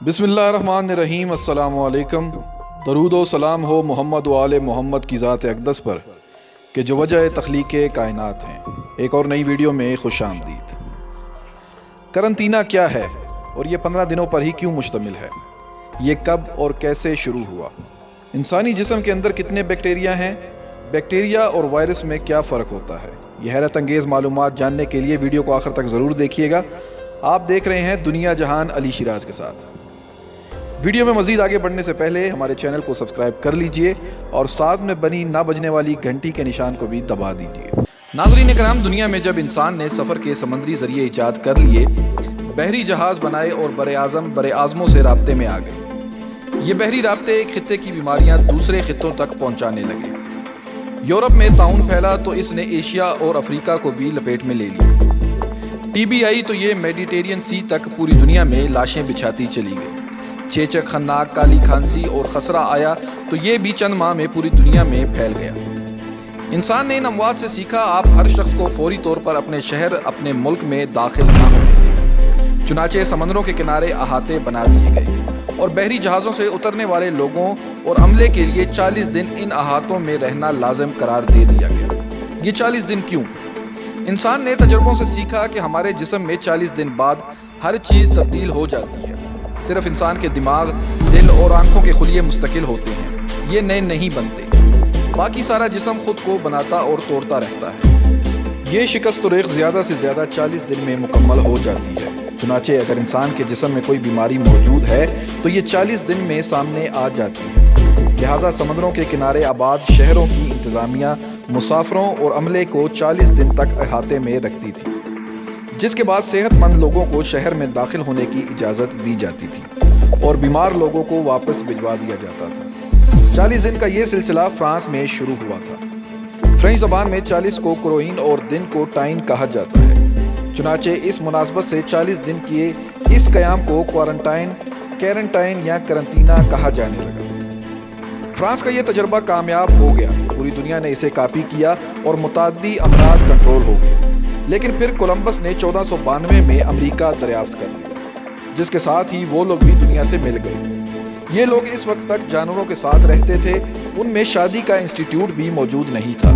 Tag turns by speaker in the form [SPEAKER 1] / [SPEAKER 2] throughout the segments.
[SPEAKER 1] बिस्मिल्लाहिर्रहमानिर्रहीम। अस्सलामु अलैकुम। दरूद व सलाम हो मोहम्मद व आले मोहम्मद की ज़ात अक़दस पर कि जो वजह तख्लीक़ कायनात हैं। एक और नई वीडियो में खुश आमदीद। करंतना क्या है और ये 15 दिनों पर ही क्यों मुश्तमिल है? ये कब और कैसे शुरू हुआ? इंसानी जिस्म के अंदर कितने बैक्टीरिया हैं? बैक्टीरिया और वायरस में क्या फ़र्क होता है? ये हैरत अंगेज़ मालूमात जानने के लिए वीडियो को आखिर तक ज़रूर देखिएगा। आप देख रहे हैं दुनिया जहान अली शिराज के साथ। वीडियो में मज़ीद आगे बढ़ने से पहले हमारे चैनल को सब्सक्राइब कर लीजिए और साथ में बनी ना बजने वाली घंटी के निशान को भी दबा दीजिए। नाज़रीन कराम, दुनिया में जब इंसान ने सफ़र के समंदरी ज़रिए ईजाद कर लिए, बहरी जहाज़ बनाए और बरे आज़मों से राब्ते में आ गए। ये बहरी राब्ते एक खित्ते की बीमारियाँ दूसरे खित्तों तक पहुँचाने लगे। यूरोप में ताउन फैला तो इसने एशिया और अफ्रीका को भी लपेट में ले लिया। टीबी आई तो ये मेडिटेरियन सी तक पूरी दुनिया में लाशें बिछाती चली गई। चेचक, खन्नाक, काली खांसी और खसरा आया तो ये भी चंद माह में पूरी दुनिया में फैल गया। इंसान ने इन अमवात से सीखा, आप हर शख्स को फौरी तौर पर अपने शहर, अपने मुल्क में दाखिल ना होने। चुनाचे समंदरों के किनारे अहाते बना दिए गए और बहरी जहाज़ों से उतरने वाले लोगों और अमले के लिए 40 दिन इन अहातों में रहना लाजिम करार दे दिया गया। ये 40 दिन क्यों? इंसान ने तजुर्बों से सीखा कि हमारे जिस्म में 40 दिन बाद हर चीज़ तब्दील हो जाती है। सिर्फ इंसान के दिमाग, दिल और आंखों के खुलिये मुस्तकिल होते हैं, ये नए नहीं बनते। बाकी सारा जिस्म खुद को बनाता और तोड़ता रहता है। ये शिकस्त रेख ज़्यादा से ज़्यादा 40 दिन में मुकम्मल हो जाती है। चुनाचे अगर इंसान के जिस्म में कोई बीमारी मौजूद है तो ये 40 दिन में सामने आ जाती है। लिहाजा समंदरों के किनारे आबाद शहरों की इंतज़ामिया मुसाफरों और अमले को 40 दिन तक अहाते में रखती थी, जिसके बाद सेहतमंद लोगों को शहर में दाखिल होने की इजाज़त दी जाती थी और बीमार लोगों को वापस भिजवा दिया जाता था। 40 दिन का ये सिलसिला फ्रांस में शुरू हुआ था। फ्रेंच ज़बान में 40 को क्रोइन और दिन को टाइन कहा जाता है। चुनाचे इस मुनासबत से 40 दिन किए इस क़याम को क्वारंटाइन या करंतना कहा जाने लगा। फ्रांस का ये तजर्बा कामयाब हो गया। पूरी दुनिया ने इसे कॉपी किया और मुताद्दी अमराज कंट्रोल हो गए। लेकिन फिर कोलंबस ने 1492 में अमेरिका दरियाफ्त कर लिया, जिसके साथ ही वो लोग भी दुनिया से मिल गए। ये लोग इस वक्त तक जानवरों के साथ रहते थे। उनमें शादी का इंस्टीट्यूट भी मौजूद नहीं था।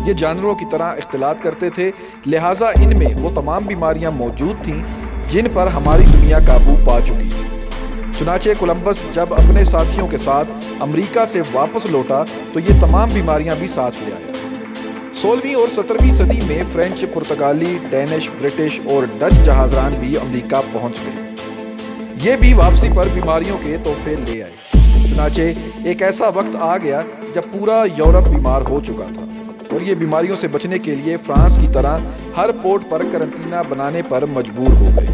[SPEAKER 1] ये जानवरों की तरह इख्तिलात करते थे, लिहाजा इनमें वो तमाम बीमारियां मौजूद थीं जिन पर हमारी दुनिया काबू पा चुकी थी। चुनाचे कोलंबस जब अपने साथियों के साथ अमेरिका से वापस लौटा तो ये तमाम बीमारियां भी साथ ले आया। 16वीं और 17वीं सदी में फ्रेंच, पुर्तगाली, डेनिश, ब्रिटिश और डच जहाज़रान भी अमेरिका पहुंच गए। ये भी वापसी पर बीमारियों के तोहफे ले आए। चुनाचे एक ऐसा वक्त आ गया जब पूरा यूरोप बीमार हो चुका था और ये बीमारियों से बचने के लिए फ्रांस की तरह हर पोर्ट पर करंतना बनाने पर मजबूर हो गए।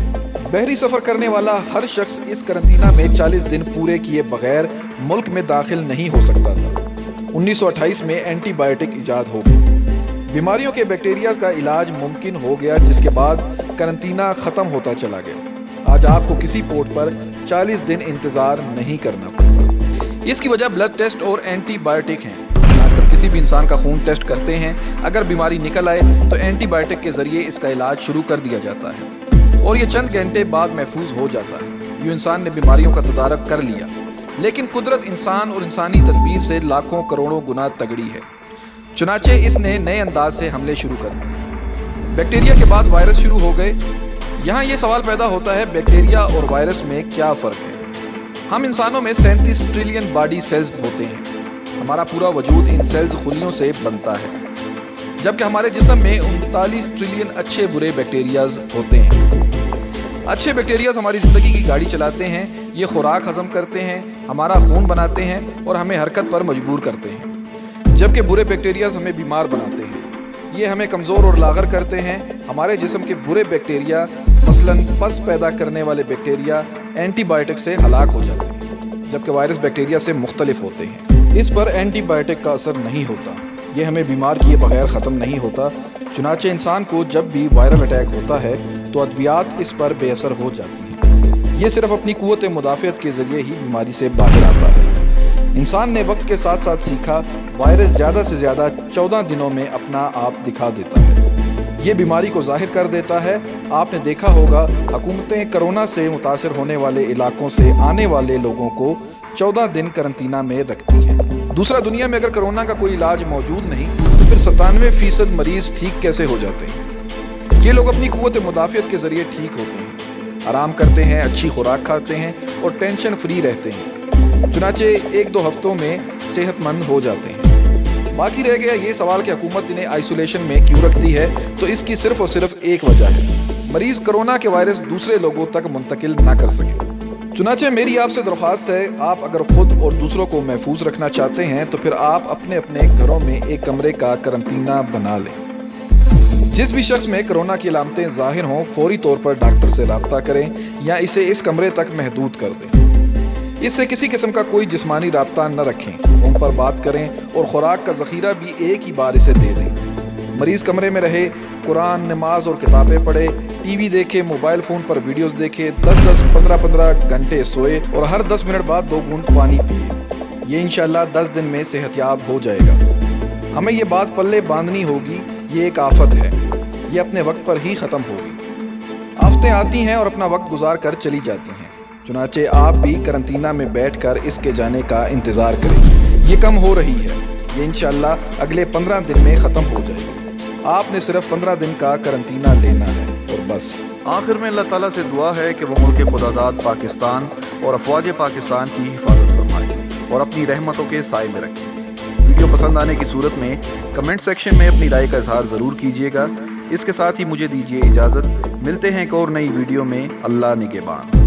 [SPEAKER 1] बहरी सफ़र करने वाला हर शख्स इस करंतना में 40 दिन पूरे किए बगैर मुल्क में दाखिल नहीं हो सकता था। 1928 में एंटीबायोटिक ईजाद हो गई। बीमारियों के बैक्टीरिया का इलाज मुमकिन हो गया, जिसके बाद करंतना ख़त्म होता चला गया। आज आपको किसी पोर्ट पर 40 दिन इंतज़ार नहीं करना पड़ता। इसकी वजह ब्लड टेस्ट और एंटीबायोटिक हैं। डॉक्टर किसी भी इंसान का खून टेस्ट करते हैं, अगर बीमारी निकल आए तो एंटीबायोटिक के ज़रिए इसका इलाज शुरू कर दिया जाता है और ये चंद घंटे बाद महफूज हो जाता है। यूँ इंसान ने बीमारियों का तदारक कर लिया, लेकिन कुदरत इंसान और इंसानी तदबीर से लाखों करोड़ों गुना तगड़ी है। चुनाचे इसने नए अंदाज से हमले शुरू कर दिए। बैक्टीरिया के बाद वायरस शुरू हो गए। यहाँ ये सवाल पैदा होता है, बैक्टीरिया और वायरस में क्या फ़र्क है? हम इंसानों में 37 ट्रिलियन बॉडी सेल्स होते हैं। हमारा पूरा वजूद इन सेल्स खुलियों से बनता है, जबकि हमारे जिस्म में 39 ट्रिलियन अच्छे बुरे बैक्टीरियाज होते हैं। अच्छे बैक्टीरियाज हमारी ज़िंदगी की गाड़ी चलाते हैं। ये खुराक हज़म करते हैं, हमारा खून बनाते हैं और हमें हरकत पर मजबूर करते हैं, जबकि बुरे बैक्टीरियाज हमें बीमार बनाते हैं। ये हमें कमज़ोर और लागर करते हैं। हमारे जिस्म के बुरे बैक्टीरिया, मसलन पस पैदा करने वाले बैक्टीरिया, एंटीबायोटिक से हलाक हो जाते हैं, जबकि वायरस बैक्टीरिया से मुख्तलिफ होते हैं। इस पर एंटीबायोटिक का असर नहीं होता। ये हमें बीमार किए बगैर ख़त्म नहीं होता। चुनाचे इंसान को जब भी वायरल अटैक होता है तो अद्वियात इस पर बेअसर हो जाती हैं। ये सिर्फ अपनी क़ुव्वत मुदाफ़ियत के ज़रिए ही बीमारी से बाहर आता है। इंसान ने वक्त के साथ साथ सीखा, वायरस ज़्यादा से ज़्यादा 14 दिनों में अपना आप दिखा देता है। یہ بیماری کو ظاہر کر دیتا ہے۔ آپ نے دیکھا ہوگا حکومتیں کورونا سے متاثر ہونے والے علاقوں سے آنے والے لوگوں کو 14 دن قرنطینہ میں رکھتی ہیں۔ دوسرا، دنیا میں اگر کورونا کا کوئی علاج موجود نہیں تو پھر 97% مریض ٹھیک کیسے ہو جاتے ہیں؟ یہ لوگ اپنی قوت مدافعت کے ذریعے ٹھیک ہوتے ہیں، آرام کرتے ہیں، اچھی خوراک کھاتے ہیں اور ٹینشن فری رہتے ہیں، چنانچہ 1-2 ہفتوں میں صحت مند ہو جاتے ہیں۔ باقی رہ گیا یہ سوال کہ حکومت انہیں آئسولیشن میں کیوں رکھتی ہے، تو اس کی صرف اور صرف ایک وجہ ہے، مریض کورونا کے وائرس دوسرے لوگوں تک منتقل نہ کر سکے۔ چنانچہ میری آپ سے درخواست ہے، آپ اگر خود اور دوسروں کو محفوظ رکھنا چاہتے ہیں تو پھر آپ اپنے اپنے گھروں میں ایک کمرے کا قرنطینہ بنا لیں۔ جس بھی شخص میں کورونا کی علامتیں ظاہر ہوں فوری طور پر ڈاکٹر سے رابطہ کریں یا اسے اس کمرے تک محدود کر دیں۔ اس سے کسی قسم کا کوئی جسمانی رابطہ نہ رکھیں، فون پر بات کریں اور خوراک کا ذخیرہ بھی ایک ہی بار اسے دے دیں۔ مریض کمرے میں رہے، قرآن، نماز اور کتابیں پڑھے، ٹی وی دیکھے، موبائل فون پر ویڈیوز دیکھے، 10-10، 15-15 گھنٹے سوئے اور ہر 10 منٹ بعد 2 گھونٹ پانی پیے۔ یہ انشاءاللہ 10 دن میں صحت یاب ہو جائے گا۔ ہمیں یہ بات پلے باندھنی ہوگی، یہ ایک آفت ہے، یہ اپنے وقت پر ہی ختم ہوگی۔ آفتیں آتی ہیں اور اپنا وقت گزار کر چلی جاتی ہیں، چنانچہ آپ بھی قرنطینہ میں بیٹھ کر اس کے جانے کا انتظار کریں۔ یہ کم ہو رہی ہے، یہ انشاءاللہ اگلے 15 دن میں ختم ہو جائے گی۔ آپ نے صرف 15 دن کا قرنطینہ لینا ہے اور بس۔ آخر میں اللہ تعالیٰ سے دعا ہے کہ وہ ملک خداداد پاکستان اور افواج پاکستان کی حفاظت فرمائے اور اپنی رحمتوں کے سائے میں رکھے۔ ویڈیو پسند آنے کی صورت میں کمنٹ سیکشن میں اپنی رائے کا اظہار ضرور کیجیے گا۔ اس کے ساتھ ہی مجھے دیجیے اجازت، ملتے ہیں ایک اور نئی ویڈیو میں۔ اللہ نگہبان۔